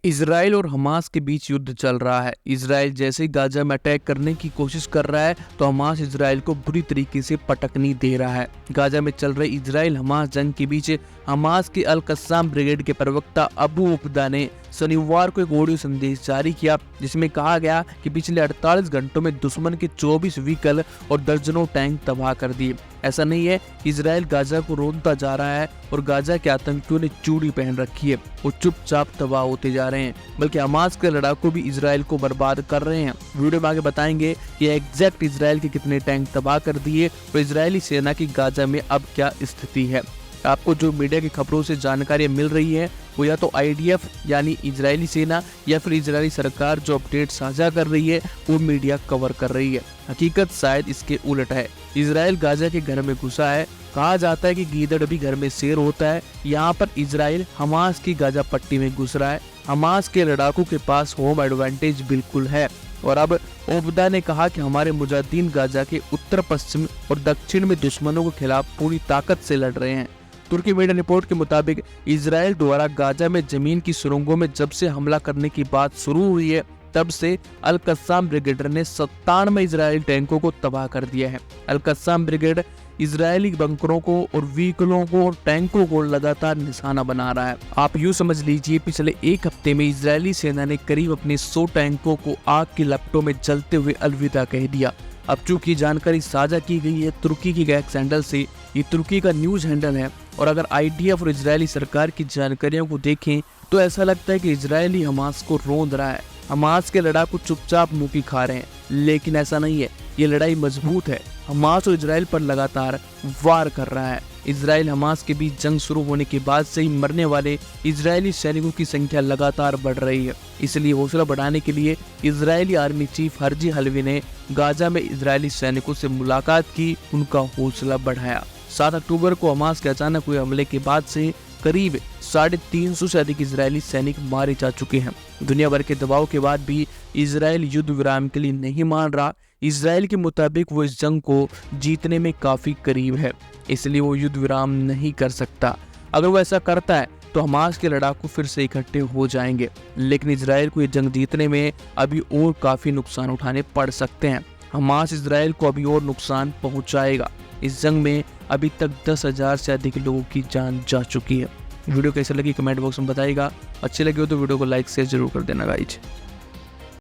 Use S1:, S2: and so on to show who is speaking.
S1: Israel और Hamas के बीच युद्ध चल रहा है। इजराइल जैसे ही गाजा में अटैक करने की कोशिश कर रहा है तो हमास इजराइल को बुरी तरीके से पटकनी दे रहा है। गाजा में चल रहे इजराइल हमास जंग के बीच हमास के अल कस्साम ब्रिगेड के प्रवक्ता अबू उकदा ने शनिवार को एक ऑडियो संदेश जारी किया, जिसमें कहा गया कि पिछले 48 घंटों में दुश्मन के 24 व्हीकल और दर्जनों टैंक तबाह कर दिए। ऐसा नहीं है कि इजराइल गाजा को रोंदता जा रहा है और गाजा के आतंकियों ने चूड़ी पहन रखी है, वो चुपचाप तबाह होते जा रहे हैं, बल्कि हमास के लड़ाकू भी इजराइल को बर्बाद कर रहे हैं। वीडियो में आगे बताएंगे कि एग्जैक्ट इजराइल के कितने टैंक तबाह कर दिए और इजरायली सेना की गाजा में अब क्या स्थिति है। आपको जो मीडिया की खबरों से जानकारी मिल रही है वो या तो आईडीएफ यानी इजरायली सेना या फिर इजरायली सरकार जो अपडेट साझा कर रही है वो मीडिया कवर कर रही है। हकीकत शायद इसके उलट है। इजराइल गाजा के घर में घुसा है। कहा जाता है कि गीदड़ भी घर में शेर होता है। यहाँ पर इजराइल हमास की गाजा पट्टी में घुस रहा है। हमास के लड़ाकू के पास होम एडवांटेज बिल्कुल है और अब ओबदा ने कहा कि हमारे मुजाहिदीन गाजा के उत्तर पश्चिम और दक्षिण में दुश्मनों के खिलाफ पूरी ताकत से लड़ रहे हैं। तुर्की मीडिया रिपोर्ट के मुताबिक इजराइल द्वारा गाजा में जमीन की सुरंगों में जब से हमला करने की बात शुरू हुई है तब से अल कस्साम ब्रिगेड ने 97 इजरायली टैंकों को तबाह कर दिया है। अल कस्साम ब्रिगेड इजरायली बंकरों को और व्हीकलों को और टैंकों को लगातार निशाना बना रहा है। आप यूँ समझ लीजिए पिछले एक हफ्ते में इजरायली सेना ने करीब अपने 100 टैंकों को आग की लपटों में जलते हुए अलविदा कह दिया। अब चूंकि जानकारी साझा की गई है तुर्की की गैक्स हैंडल से, ये तुर्की का न्यूज हैंडल है, और अगर आईडीएफ और इजरायली सरकार की जानकारियों को देखें तो ऐसा लगता है कि इजरायली हमास को रोंद रहा है। हमास के लड़ाकू चुपचाप मुंह की खा रहे हैं, लेकिन ऐसा नहीं है। ये लड़ाई मजबूत है। हमास और इजराइल पर लगातार वार कर रहा है। इजराइल हमास के बीच जंग शुरू होने के बाद से ही मरने वाले इजरायली सैनिकों की संख्या लगातार बढ़ रही है। इसलिए हौसला बढ़ाने के लिए इजरायली आर्मी चीफ हर्जी हलवी ने गाजा में इजरायली सैनिकों से मुलाकात की, उनका हौसला बढ़ाया। 7 अक्टूबर को हमास के अचानक हुए हमले के बाद से करीब 350 से अधिक इजरायली सैनिक मारे जा चुके हैं। दुनिया भर के दबाव के बाद भी इजराइल युद्ध विराम के लिए नहीं मान रहा। इजराइल के मुताबिक वो इस जंग को जीतने में काफी करीब है, इसलिए वो युद्ध विराम नहीं कर सकता। अगर वो ऐसा करता है तो हमास के लड़ाकू फिर से इकट्ठे हो जाएंगे, लेकिन इजराइल को ये जंग जीतने में अभी और काफी नुकसान उठाने पड़ सकते हैं। हमास इजराइल को अभी और नुकसान पहुंचाएगा। इस जंग में अभी तक 10,000 से अधिक लोगों की जान जा चुकी है। वीडियो कैसे लगी कमेंट बॉक्स में बताइएगा। अच्छी लगी हो तो वीडियो को लाइक शेयर जरूर कर देना गाइज।